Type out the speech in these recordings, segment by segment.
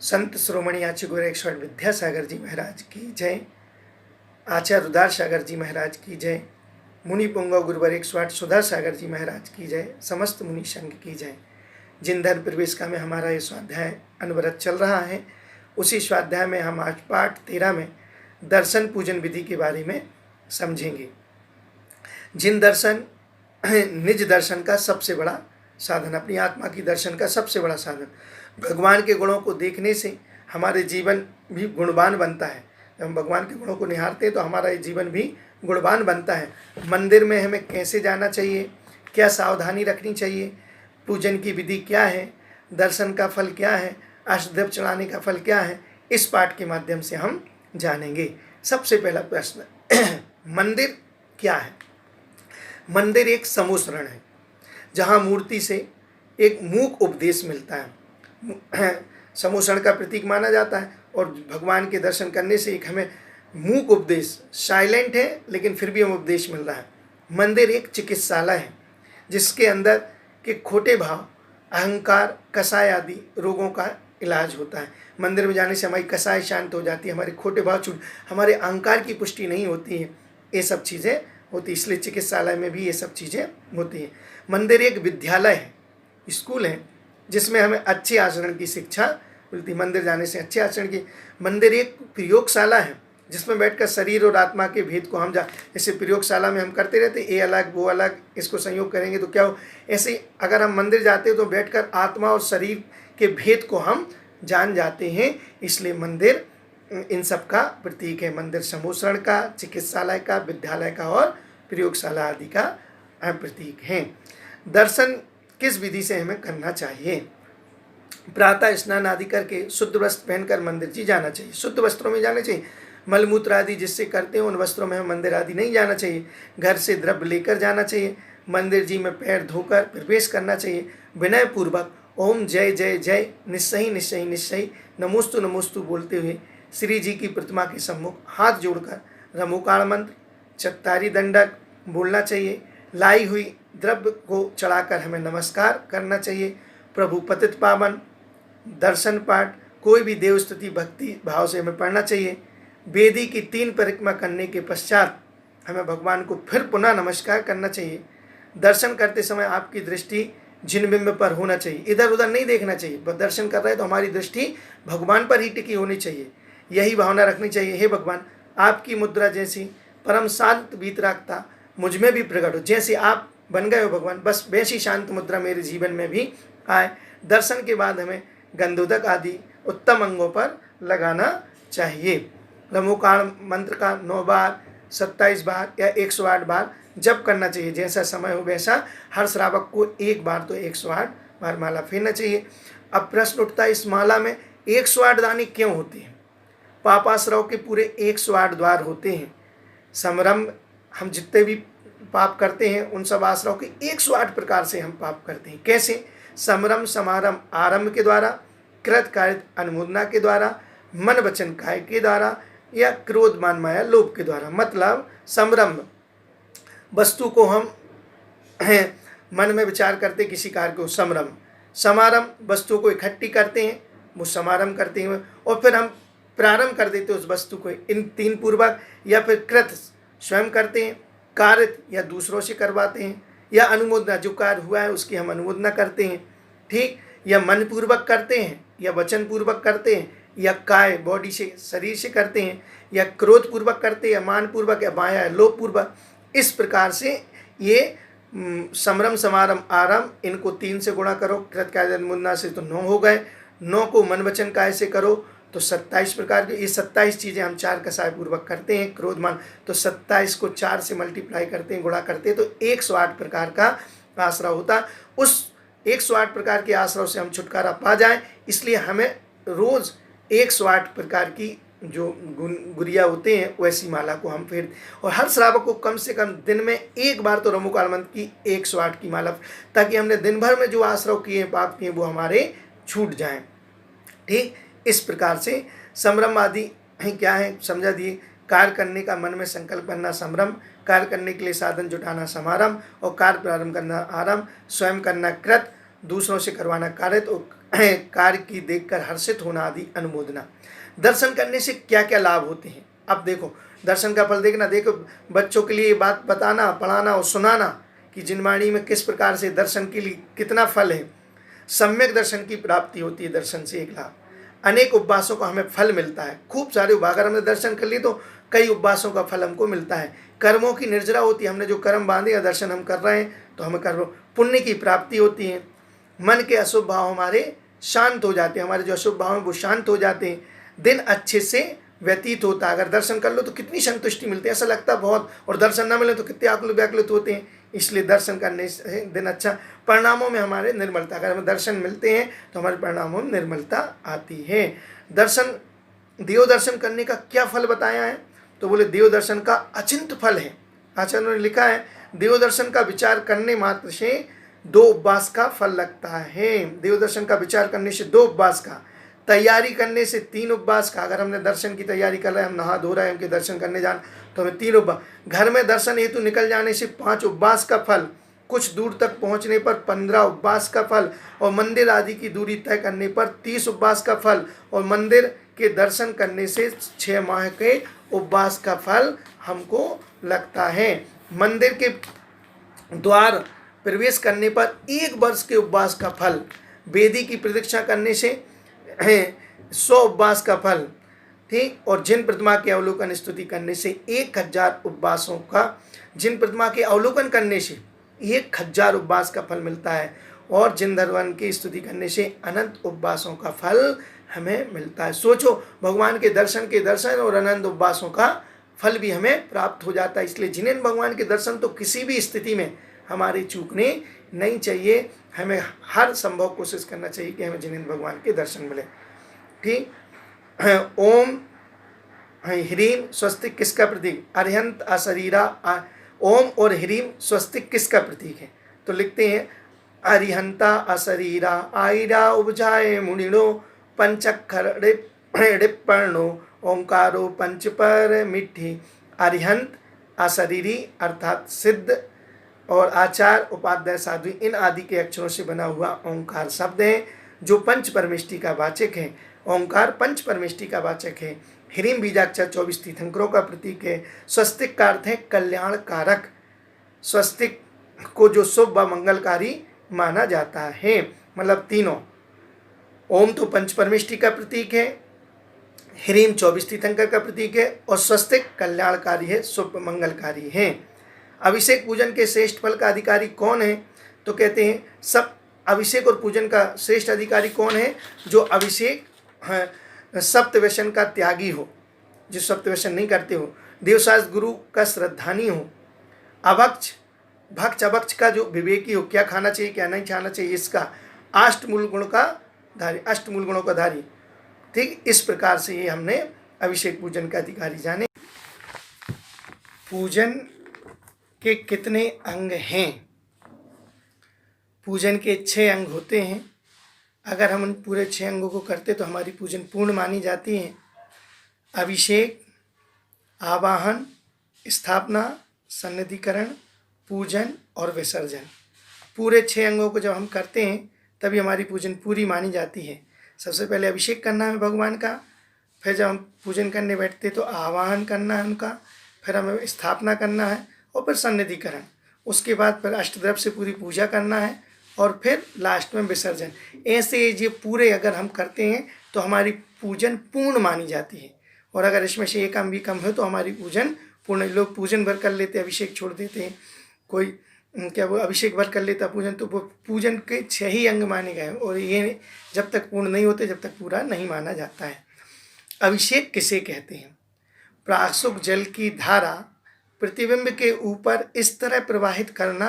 संत श्रोमणी आचार्य गोरक्षनाथ विद्यासागर जी महाराज की जय। आचार्य उदार सागर जी महाराज की जय। मुनि पुंगव गुरुवर 108 सुधा सागर जी महाराज की जय। समस्त मुनि संघ की जय। जिन धर्म प्रवेश का में हमारा ये स्वाध्याय अनवरत चल रहा है, उसी स्वाध्याय में हम आज पाठ 13 में दर्शन पूजन विधि के बारे में समझेंगे। जिन दर्शन निज दर्शन का सबसे बड़ा साधन, अपनी आत्मा की दर्शन का सबसे बड़ा साधन, भगवान के गुणों को देखने से हमारे जीवन भी गुणवान बनता है। जब हम भगवान के गुणों को निहारते हैं तो हमारा ये जीवन भी गुणवान बनता है। मंदिर में हमें कैसे जाना चाहिए, क्या सावधानी रखनी चाहिए, पूजन की विधि क्या है, दर्शन का फल क्या है, अष्टदीप चढ़ाने का फल क्या है, इस पाठ के माध्यम से हम जानेंगे। सबसे पहला प्रश्न, मंदिर क्या है? मंदिर एक समूसरण है जहाँ मूर्ति से एक मूक उपदेश मिलता है। समूसरण का प्रतीक माना जाता है और भगवान के दर्शन करने से एक हमें मूक उपदेश, साइलेंट है लेकिन फिर भी हमें उपदेश मिल रहा है। मंदिर एक चिकित्सालय है जिसके अंदर के खोटे भाव, अहंकार, कसाय आदि रोगों का इलाज होता है। मंदिर में जाने से हमारी कसाय शांत हो जाती है, हमारे खोटे भाव छूट, हमारे अहंकार की पुष्टि नहीं होती है, ये सब चीज़ें होती, इसलिए चिकित्सालय में भी ये सब चीज़ें होती हैं। मंदिर एक विद्यालय है, स्कूल है, जिसमें हमें अच्छे आचरण की शिक्षा मिलती। मंदिर जाने से अच्छे आचरण की। मंदिर एक प्रयोगशाला है जिसमें बैठकर शरीर और आत्मा के भेद को हम जैसे प्रयोगशाला में हम करते रहते, ये अलग वो अलग, इसको संयोग करेंगे तो क्या हो, ऐसे अगर हम मंदिर जाते हैं तो बैठकर आत्मा और शरीर के भेद को हम जान जाते हैं। इसलिए मंदिर इन सब का प्रतीक है। मंदिर समूसरण का, चिकित्सालय का, विद्यालय का और प्रयोगशाला आदि का प्रतीक है। दर्शन किस विधि से हमें करना चाहिए? प्रातः स्नान आदि करके शुद्ध वस्त्र पहनकर मंदिर जी जाना चाहिए। शुद्ध वस्त्रों में जाना चाहिए। मलमूत्र आदि जिससे करते हैं उन वस्त्रों में हमें मंदिर आदि नहीं जाना चाहिए। घर से द्रव्य लेकर जाना चाहिए। मंदिर जी में पैर धोकर प्रवेश करना चाहिए। विनय पूर्वक ओम जय जय जय, निश्चय निश्चय निश्चय, नमोस्तु नमोस्तु बोलते हुए श्री जी की प्रतिमा के सम्मुख हाथ जोड़कर रमोकाण मंत्र, चत्तारी दंडक बोलना चाहिए। लाई हुई द्रव्य को चढ़ाकर हमें नमस्कार करना चाहिए। प्रभु पतित पावन, दर्शन पाठ, कोई भी देव स्तुति भक्ति भाव से हमें पढ़ना चाहिए। वेदी की 3 परिक्रमा करने के पश्चात हमें भगवान को फिर पुनः नमस्कार करना चाहिए। दर्शन करते समय आपकी दृष्टि जिनबिंब पर होना चाहिए, इधर उधर नहीं देखना चाहिए। दर्शन कर रहे हैं तो हमारी दृष्टि भगवान पर ही टिकी होनी चाहिए। यही भावना रखनी चाहिए, हे भगवान आपकी मुद्रा जैसी परम शांत वीतरागता मुझ में भी प्रकट हो, जैसे आप बन गए हो भगवान, बस वैसी शांत मुद्रा मेरे जीवन में भी आए। दर्शन के बाद हमें गंधोदक आदि उत्तम अंगों पर लगाना चाहिए। रमोकाण मंत्र का 9 बार, 27 बार या 108 बार जप करना चाहिए। जैसा समय हो वैसा हर श्रावक को 1 बार तो 108 बार माला फेरना चाहिए। अब प्रश्न उठता है, इस माला में 108 दाने क्यों होते हैं? पापाश्रव के पूरे 108 द्वार होते हैं। समरंभ, हम जितने भी पाप करते हैं उन सब आश्रव के 108 प्रकार से हम पाप करते हैं। कैसे? समरम समारंभ आरंभ के द्वारा, कृत कार्य अनुमोदना के द्वारा, मन वचन काय के द्वारा या क्रोध मान माया लोभ के द्वारा। मतलब समरंभ, वस्तु को हम मन में विचार करते किसी कार्य को समरंभ। समारंभ, वस्तु को इकट्ठी करते हैं, वो समारंभ करते हैं और फिर हम प्रारंभ कर देते उस वस्तु को, इन 3 पूर्वक। या फिर कृत, स्वयं करते हैं, कार्य या दूसरों से करवाते हैं, या अनुमोदना, जो कार्य हुआ है उसकी हम अनुमोदना करते हैं, ठीक, या मन पूर्वक करते हैं, या वचन पूर्वक करते हैं, या काय बॉडी से शरीर से करते हैं, या क्रोध पूर्वक करते हैं, या मान पूर्वक, या माया लोभ पूर्वक। इस प्रकार से ये समरम समारंभ आरंभ, इनको 3 से गुणा करो, कृत काय अनुमोदना से तो 9 हो गए। 9 को मन वचन काय से करो तो 27 प्रकार की। ये 27 चीज़ें हम 4 कसाय पूर्वक करते हैं, क्रोध मान, तो 27 को 4 से मल्टीप्लाई करते हैं, गुणा करते हैं, तो 108 प्रकार का आश्रव होता है। उस 108 प्रकार के आश्रव से हम छुटकारा पा जाएं, इसलिए हमें रोज़ 108 प्रकार की जो गुरिया होते हैं वैसी माला को हम फेर, और हर श्रावक को कम से कम दिन में 1 बार तो रमोकाल मंत्र की 108 की माला, ताकि हमने दिन भर में जो आश्रव किए पाप किए वो हमारे छूट जाएं। ठीक, इस प्रकार से समरम आदि क्या है समझा दिए। कार्य करने का मन में संकल्प करना समरम, कार्य करने के लिए साधन जुटाना समारंभ, और कार्य प्रारंभ करना आरंभ, स्वयं करना कृत, दूसरों से करवाना कार्य, तो कार्य की देखकर हर्षित होना आदि अनुमोदना। दर्शन करने से क्या क्या लाभ होते हैं? अब देखो, दर्शन का फल देखना, देखो बच्चों के लिए ये बात बताना, पढ़ाना और सुनाना कि जिनवाणी में किस प्रकार से दर्शन के लिए कितना फल है। सम्यक दर्शन की प्राप्ति होती है दर्शन से, एक लाभ। अनेक उपवासों का हमें फल मिलता है, खूब सारे उपवास, अगर हमने दर्शन कर लिए तो कई उपवासों का फल हमको मिलता है। कर्मों की निर्जरा होती है, हमने जो कर्म बांधे या दर्शन हम कर रहे हैं तो हमें कर्म पुण्य की प्राप्ति होती है। मन के अशुभ भाव हमारे शांत हो जाते हैं, हमारे जो अशुभ भाव हैं वो शांत हो जाते हैं। दिन अच्छे से व्यतीत होता है, अगर दर्शन कर लो तो कितनी संतुष्टि मिलती है, ऐसा लगता है बहुत, और दर्शन ना मिले तो कितने आकुल व्याकुलित होते हैं। इसलिए दर्शन करने से दिन अच्छा, परिणामों में हमारे निर्मलता, अगर हमें दर्शन मिलते हैं तो हमारे परिणामों में निर्मलता आती है। दर्शन, देव दर्शन करने का क्या फल बताया है? तो बोले देव दर्शन का अचिंत फल है। आचार्यों ने लिखा है, देव दर्शन का विचार करने मात्र से 2 उपवास का फल लगता है। देव दर्शन का विचार करने से 2 उपवास का, तैयारी करने से 3 उपवास का। अगर हमने दर्शन की तैयारी कर रहे हैं, हम नहा धो रहे हैं, उनके दर्शन करने जाना, तो हमें 3 उपवास। घर में दर्शन हेतु निकल जाने से 5 उपवास का फल, कुछ दूर तक पहुंचने पर 15 उपवास का फल, और मंदिर आदि की दूरी तय करने पर 30 उपवास का फल, और मंदिर के दर्शन करने से 6 माह के उपवास का फल हमको लगता है। मंदिर के द्वार प्रवेश करने पर 1 वर्ष के उपवास का फल, वेदी की प्रदक्षिणा करने से 100 उपवास का फल, ठीक। और जिन प्रतिमा के अवलोकन स्तुति करने से 1000 उपवासों का, जिन प्रतिमा के अवलोकन करने से 1000 उपवास का फल मिलता है, और जिन धर्मन की स्तुति करने से अनंत उपवासों का फल हमें मिलता है। सोचो, भगवान के दर्शन और अनंत उपवासों का फल भी हमें प्राप्त हो जाता है। इसलिए जिनेन भगवान के दर्शन तो किसी भी स्थिति में हमारे चूकने नहीं चाहिए, हमें हर संभव कोशिश करना चाहिए कि हमें जिनेन भगवान के दर्शन मिले, ठीक। ओम ह्रीम स्वस्तिक किसका प्रतीक? अरिहंत अशरीरा। ओम और ह्रीम स्वस्तिक किसका प्रतीक है? तो लिखते हैं, अरिहंता अशरीरा आईरा उपजाए मुनिनो पंचक्षर ऋप्पर्णो ओंकारो पंचपर मिट्ठी। अरिहंत अशरीरी अर्थात सिद्ध और आचार उपाध्याय साध्वी, इन आदि के अक्षरों से बना हुआ ओंकार शब्द है जो पंच परमेष्टि का वाचक है। ओंकार पंच परमेष्टि का वाचक है। ह्रीम बीजाक्षर 24 तीर्थंकरों का प्रतीक है। स्वस्तिक का अर्थ है कल्याण कारक। स्वस्तिक को जो शुभ व मंगलकारी माना जाता है, मतलब तीनों। ओम तो पंच परमेष्टि का प्रतीक है, ह्रीम 24 तीर्थंकर का प्रतीक है, और स्वस्तिक कल्याणकारी है, शुभ मंगलकारी है। अभिषेक पूजन के श्रेष्ठ फल का अधिकारी कौन है? तो कहते हैं सब अभिषेक और पूजन का श्रेष्ठ अधिकारी कौन है? जो अभिषेक सप्तव्यसन का त्यागी हो, जो सप्तव्यसन नहीं करते हो, देवशास्त्र गुरु का श्रद्धानी हो, अभक्ष भक्ष अभक्ष का जो विवेकी हो, क्या खाना चाहिए क्या नहीं खाना चाहिए इसका, अष्टमूल गुण का धारी, अष्टमूल गुणों का धारी, ठीक। इस प्रकार से ये हमने अभिषेक पूजन का अधिकारी जाने। पूजन के कितने अंग हैं? पूजन के 6 अंग होते हैं। अगर हम उन पूरे 6 अंगों को करते तो हमारी पूजन पूर्ण मानी जाती है। अभिषेक, आवाहन, स्थापना, सन्निधिकरण, पूजन और विसर्जन, पूरे 6 अंगों को जब हम करते हैं तभी हमारी पूजन पूरी मानी जाती है। सबसे पहले अभिषेक करना है भगवान का, फिर जब हम पूजन करने बैठते तो आवाहन करना है उनका, फिर हमें स्थापना करना है, और फिर सन्निधिकरण, उसके बाद फिर अष्टद्रव्य से पूरी पूजा करना है, और फिर लास्ट में विसर्जन। ऐसे ये पूरे अगर हम करते हैं तो हमारी पूजन पूर्ण मानी जाती है। और अगर इसमें से एक अंग भी कम हो तो हमारी पूजन पूर्ण। लोग पूजन भर कर लेते, अभिषेक छोड़ देते हैं, कोई क्या वो अभिषेक भर कर लेता पूजन, तो वो पूजन के 6 ही अंग माने गए, और ये जब तक पूर्ण नहीं होते जब तक पूरा नहीं माना जाता है। अभिषेक किसे कहते हैं? प्रासुक जल की धारा प्रतिबिंब के ऊपर इस तरह प्रवाहित करना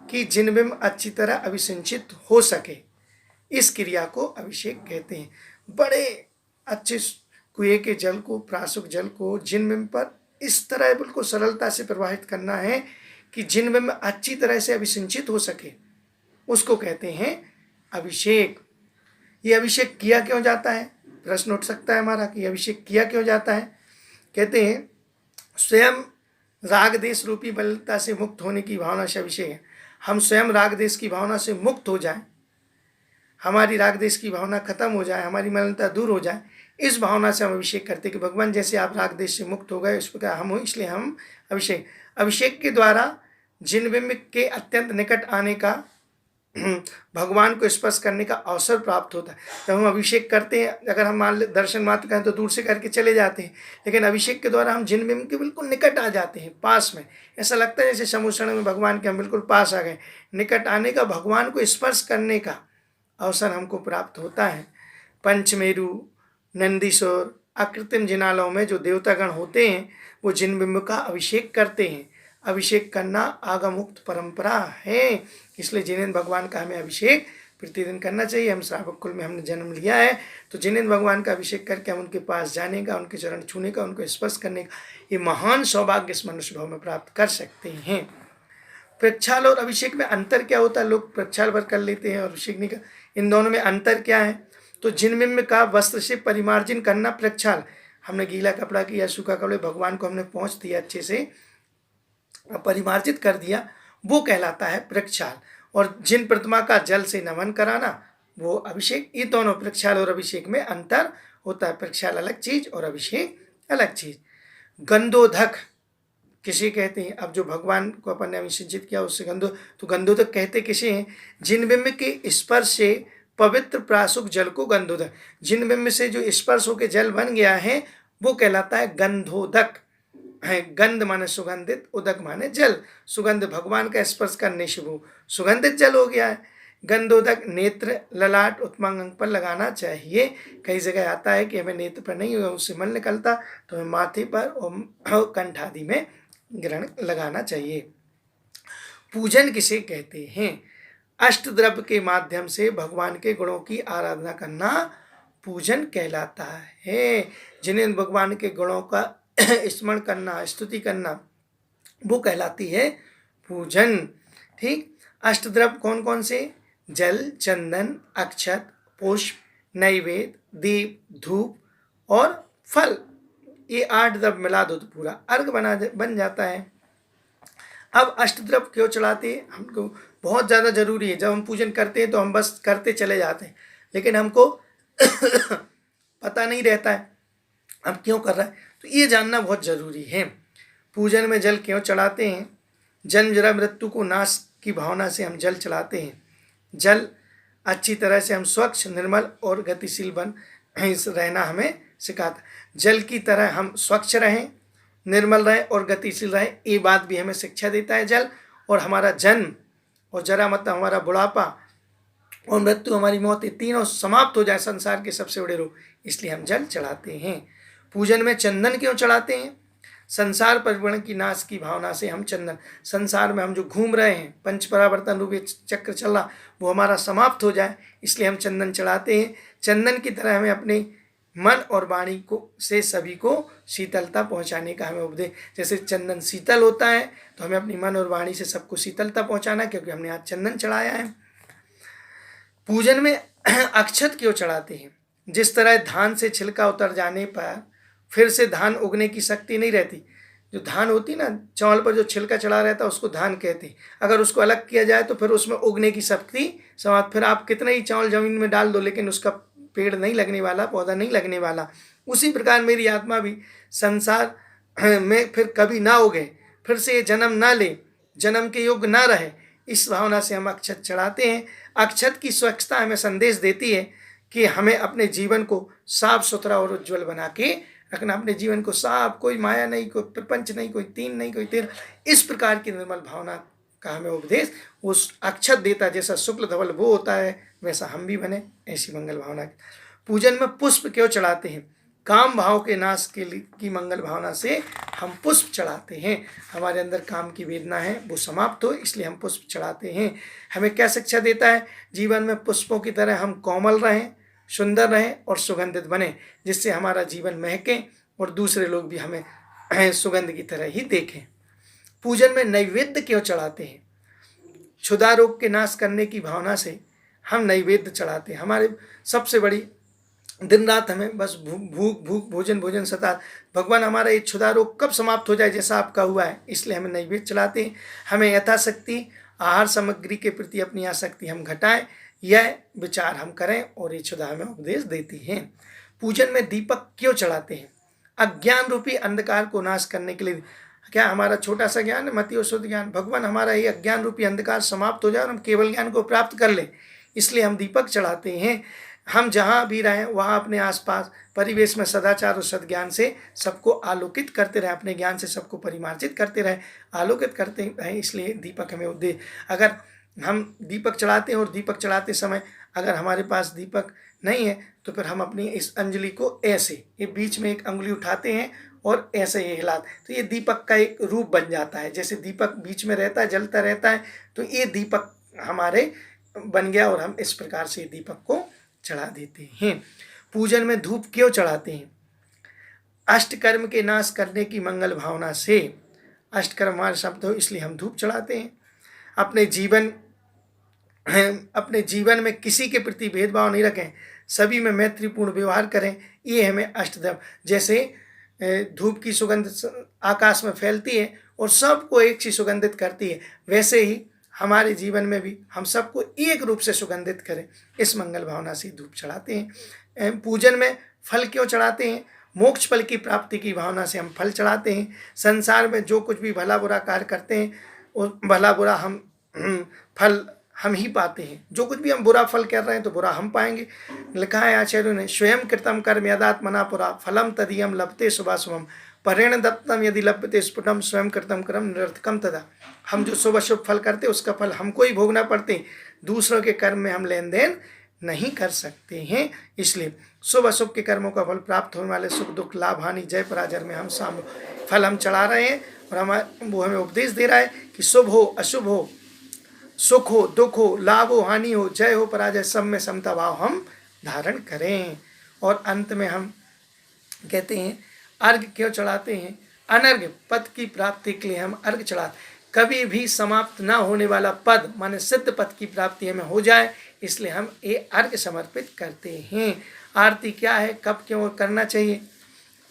कि जिनबिंब अच्छी तरह अभिसिंचित हो सके, इस क्रिया को अभिषेक कहते हैं। बड़े अच्छे कुएं के जल को, प्रासुक जल को जिनबिंब पर इस तरह बिल्कुल सरलता से प्रवाहित करना है कि जिनबिंब अच्छी तरह से अभिसिंचित हो सके, उसको कहते हैं अभिषेक। ये अभिषेक किया क्यों जाता है? प्रश्न उठ सकता है हमारा कि अभिषेक किया क्यों जाता है। कहते हैं स्वयं राग देश रूपी बलता से मुक्त होने की भावना से अभिषेक है। हम स्वयं राग देश की भावना से मुक्त हो जाएं, हमारी राग देश की भावना खत्म हो जाए, हमारी मलिनता दूर हो जाए, इस भावना से हम अभिषेक करते कि भगवान जैसे आप राग देश से मुक्त हो गए इस प्रकार हम हो, इसलिए हम अभिषेक के द्वारा जिन बिंब के अत्यंत निकट आने का भगवान को स्पर्श करने का अवसर प्राप्त होता है। जब हम अभिषेक करते हैं, अगर हम मान ले दर्शन मात्र करें तो दूर से करके चले जाते हैं, लेकिन अभिषेक के द्वारा हम जिन बिंब के बिल्कुल निकट आ जाते हैं, पास में। ऐसा लगता है जैसे समुद्र में भगवान के हम बिल्कुल पास आ गए। निकट आने का, भगवान को स्पर्श करने का अवसर हमको प्राप्त होता है। पंचमेरु, नंदीश्वर, अकृत्रिम जिनालयों में जो देवतागण होते हैं वो जिन बिंब का अभिषेक करते हैं। अभिषेक करना आगमुक्त परंपरा है, इसलिए जिनेन्द्र भगवान का हमें अभिषेक प्रतिदिन करना चाहिए। हम श्रावक कुल में हमने जन्म लिया है तो जिनेन्द्र भगवान का अभिषेक करके हम उनके पास जाने का, उनके चरण छूने का, उनको स्पर्श करने का ये महान सौभाग्य इस मनुष्य भाव में प्राप्त कर सकते हैं। प्रक्षाल और अभिषेक में अंतर क्या होता है? लोग प्रक्षाल भर कर लेते हैं और अभिषेक नहीं कर। इन दोनों में अंतर क्या है? तो जिन बिंब का वस्त्र से परिमार्जन करना प्रक्षाल, हमने गीला कपड़ा किया, सूखा कपड़े, भगवान को हमने पहुँच दिया, अच्छे से परिमार्जित कर दिया, वो कहलाता है प्रक्षाल। और जिन प्रतिमा का जल से नमन कराना वो अभिषेक। ये दोनों प्रक्षाल और अभिषेक में अंतर होता है। प्रक्षाल अलग चीज और अभिषेक अलग चीज। गंधोदक किसे कहते हैं? अब जो भगवान को अपन ने अभिषेचित किया उससे गंधोदक कहते किसे हैं? जिन बिंब के स्पर्श से पवित्र प्रासुक जल को गंधोदक, जिन बिंब से जो स्पर्श होकर जल बन गया है वो कहलाता है गंधोदक है। गंध माने सुगंधित, उदक माने जल। सुगंध भगवान का स्पर्श करने से वो सुगंधित जल हो गया है। गंधोदक नेत्र, ललाट, उत्तमांग अंग पर लगाना चाहिए। कई जगह आता है कि हमें नेत्र पर नहीं होगा, उससे मल निकलता, तो हमें माथे पर और कंठ आदि में ग्रहण लगाना चाहिए। पूजन किसे कहते हैं? अष्टद्रव्य के माध्यम से भगवान के गुणों की आराधना करना पूजन कहलाता है। जिन्हें भगवान के गुणों का स्मरण करना, स्तुति करना, वो कहलाती है पूजन। ठीक। अष्टद्रव्य कौन कौन से? जल, चंदन, अक्षत, पुष्प, नैवेद्य, दीप, धूप और फल। ये 8 द्रव्य मिला दो तो पूरा अर्घ बन जाता है। अब अष्टद्रव्य क्यों चढ़ाते हैं? हमको बहुत ज़्यादा जरूरी है। जब हम पूजन करते हैं तो हम बस करते चले जाते हैं, लेकिन हमको पता नहीं रहता है हम क्यों कर रहे हैं, तो ये जानना बहुत जरूरी है। पूजन में जल क्यों चढ़ाते हैं? जन्म जरा मृत्यु को नाश की भावना से हम जल चढ़ाते हैं। जल अच्छी तरह से हम स्वच्छ, निर्मल और गतिशील बन रहना हमें सिखाता। जल की तरह हम स्वच्छ रहें, निर्मल रहें और गतिशील रहें, ये बात भी हमें शिक्षा देता है जल। और हमारा जन्म और जरा मतलब हमारा बुढ़ापा और मृत्यु, हमारी मौत, ये तीनों समाप्त हो जाए, संसार के सबसे बड़े रोग, इसलिए हम जल चढ़ाते हैं। पूजन में चंदन क्यों चढ़ाते हैं? संसार परिवर्ण की नाश की भावना से हम चंदन, संसार में हम जो घूम रहे हैं, पंच परावर्तन रूपी चक्र चल रहा, वो हमारा समाप्त हो जाए, इसलिए हम चंदन चढ़ाते हैं। चंदन की तरह हमें अपने मन और वाणी को से सभी को शीतलता पहुंचाने का हमें उपदेश। जैसे चंदन शीतल होता है तो हमें अपनी मन और वाणी से सबको शीतलता पहुंचाना, क्योंकि हमने आज चंदन चढ़ाया है। पूजन में अक्षत क्यों चढ़ाते हैं? जिस तरह धान से छिलका उतर जाने पर फिर से धान उगने की शक्ति नहीं रहती। जो धान होती ना, चावल पर जो छिलका चढ़ा रहता है उसको धान कहते हैं। अगर उसको अलग किया जाए तो फिर उसमें उगने की शक्ति समाप्त। फिर आप कितना ही चावल जमीन में डाल दो, लेकिन उसका पेड़ नहीं लगने वाला, पौधा नहीं लगने वाला। उसी प्रकार मेरी आत्मा भी संसार में फिर कभी ना उगे, फिर से ये जन्म ना ले, जन्म के योग्य ना रहे, इस भावना से हम अक्षत चढ़ाते हैं। अक्षत की स्वच्छता हमें संदेश देती है कि हमें अपने जीवन को साफ सुथरा और उज्ज्वल बना के रखना। अपने जीवन को साफ, कोई माया नहीं, कोई प्रपंच नहीं, कोई तीन नहीं, कोई तेरह, इस प्रकार की निर्मल भावना का हमें उपदेश उस अक्षत देता। जैसा शुक्ल धवल वो होता है वैसा हम भी बने, ऐसी मंगल भावना। पूजन में पुष्प क्यों चढ़ाते हैं? काम भाव के नाश के लिए की मंगल भावना से हम पुष्प चढ़ाते हैं। हमारे अंदर काम की वेदना है वो समाप्त हो, इसलिए हम पुष्प चढ़ाते हैं। हमें क्या शिक्षा देता है? जीवन में पुष्पों की तरह हम कोमल रहें, सुंदर रहें और सुगंधित बने, जिससे हमारा जीवन महके और दूसरे लोग भी हमें सुगंध की तरह ही देखें। पूजन में नैवेद्य क्यों चढ़ाते हैं? क्षुधा रोग के नाश करने की भावना से हम नैवेद्य चढ़ाते हैं। हमारे सबसे बड़ी दिन रात हमें बस भूख भोजन सता। भगवान हमारा ये क्षुधा रोग कब समाप्त हो जाए जैसा आपका हुआ है, इसलिए हमें नैवेद्य चढ़ाते हैं। हमें यथाशक्ति आहार सामग्री के प्रति अपनी आसक्ति हम घटाएं। यह विचार हम करें और ये सुधा हमें उपदेश देती हैं। पूजन में दीपक क्यों चढ़ाते हैं? अज्ञान रूपी अंधकार को नाश करने के लिए। क्या हमारा छोटा सा ज्ञान है, मति और शुद्ध ज्ञान, भगवान हमारा ये अज्ञान रूपी अंधकार समाप्त हो जाए और हम केवल ज्ञान को प्राप्त कर लें, इसलिए हम दीपक चढ़ाते हैं। हम जहाँ भी रहें वहाँ अपने आसपास परिवेश में सदाचार और सद्ज्ञान से सबको आलोकित करते रहें, अपने ज्ञान से सबको परिमार्जित करते रहें, आलोकित करते रहें, इसलिए दीपक हमें उद्देश्य। अगर हम दीपक चढ़ाते हैं और दीपक चढ़ाते समय अगर हमारे पास दीपक नहीं है तो फिर हम अपनी इस अंजलि को ऐसे, ये बीच में एक अंगुली उठाते हैं और ऐसे ही हिलाते, तो ये दीपक का एक रूप बन जाता है। जैसे दीपक बीच में रहता है, जलता रहता है, तो ये दीपक हमारे बन गया और हम इस प्रकार से दीपक को चढ़ा देते हैं। पूजन में धूप क्यों चढ़ाते हैं? अष्टकर्म के नाश करने की मंगल भावना से। अष्टकर्म हमारे शब्द हो, इसलिए हम धूप चढ़ाते हैं। अपने जीवन में किसी के प्रति भेदभाव नहीं रखें, सभी में मैत्रीपूर्ण व्यवहार करें, ये हमें अष्टधर्म। जैसे धूप की सुगंध आकाश में फैलती है और सबको एक सी सुगंधित करती है, वैसे ही हमारे जीवन में भी हम सबको एक रूप से सुगंधित करें, इस मंगल भावना से धूप चढ़ाते हैं। पूजन में फल क्यों चढ़ाते हैं? मोक्ष फल की प्राप्ति की भावना से हम फल चढ़ाते हैं। संसार में जो कुछ भी भला बुरा कार्य करते हैं और भला बुरा हम फल हम ही पाते हैं। जो कुछ भी हम बुरा फल कर रहे हैं तो बुरा हम पाएंगे। लिखा है आचार्यों ने, स्वयं कृतम कर्म यदात्मना पुरा फलम तदीयम लभते शुभाशुभम परेण दत्तम यदि लभते स्फुटम स्वयं कृतम कर्म निरर्थकम तदा। हम जो शुभ अशुभ फल करते उसका फल हमको ही भोगना पड़ते, दूसरों के कर्म में हम लेन देन नहीं कर सकते हैं। इसलिए शुभ अशुभ के कर्मों का फल प्राप्त होने वाले सुख दुख लाभ हानि जय पराजय में हम फल हम चढ़ा रहे हैं और वो हमें उपदेश दे रहा है कि शुभ हो अशुभ हो, सुख हो दुख हो, लाभ हो हानि हो, जय हो पराजय, सब में समता भाव हम धारण करें। और अंत में हम कहते हैं अर्घ क्यों चढ़ाते हैं? अनर्घ पद की प्राप्ति के लिए हम अर्घ चढ़ाते, कभी भी समाप्त ना होने वाला पद माने सिद्ध पद की प्राप्ति हमें हो जाए, इसलिए हम ये अर्घ समर्पित करते हैं। आरती क्या है, कब क्यों करना चाहिए?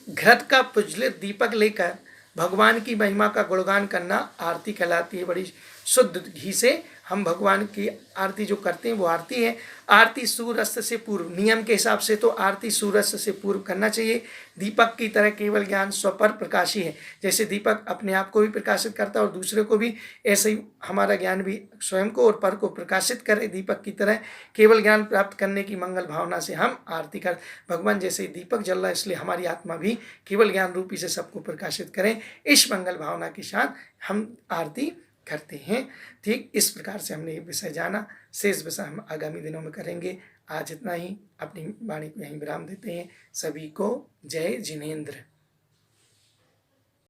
घृत का प्रज्वलित दीपक लेकर भगवान की महिमा का गुणगान करना आरती कहलाती है। बड़ी शुद्ध घी से हम भगवान की आरती जो करते हैं वो आरती है। आरती सूर्यास्त से पूर्व, नियम के हिसाब से तो आरती सूर्यास्त से पूर्व करना चाहिए। दीपक की तरह केवल ज्ञान स्वपर प्रकाशी है। जैसे दीपक अपने आप को भी प्रकाशित करता है और दूसरे को भी, ऐसे ही हमारा ज्ञान भी स्वयं को और पर को प्रकाशित करे। दीपक की तरह केवल ज्ञान प्राप्त करने की मंगल भावना से हम आरती कर, भगवान जैसे दीपक जल रहा है इसलिए हमारी आत्मा भी केवल ज्ञान रूपी से सबको प्रकाशित करें, इस मंगल भावना के साथ हम आरती करते हैं। ठीक इस प्रकार से हमने ये विषय जाना, शेष विषय हम आगामी दिनों में करेंगे। आज इतना ही, अपनी वाणी को यहीं विराम देते हैं। सभी को जय जिनेंद्र।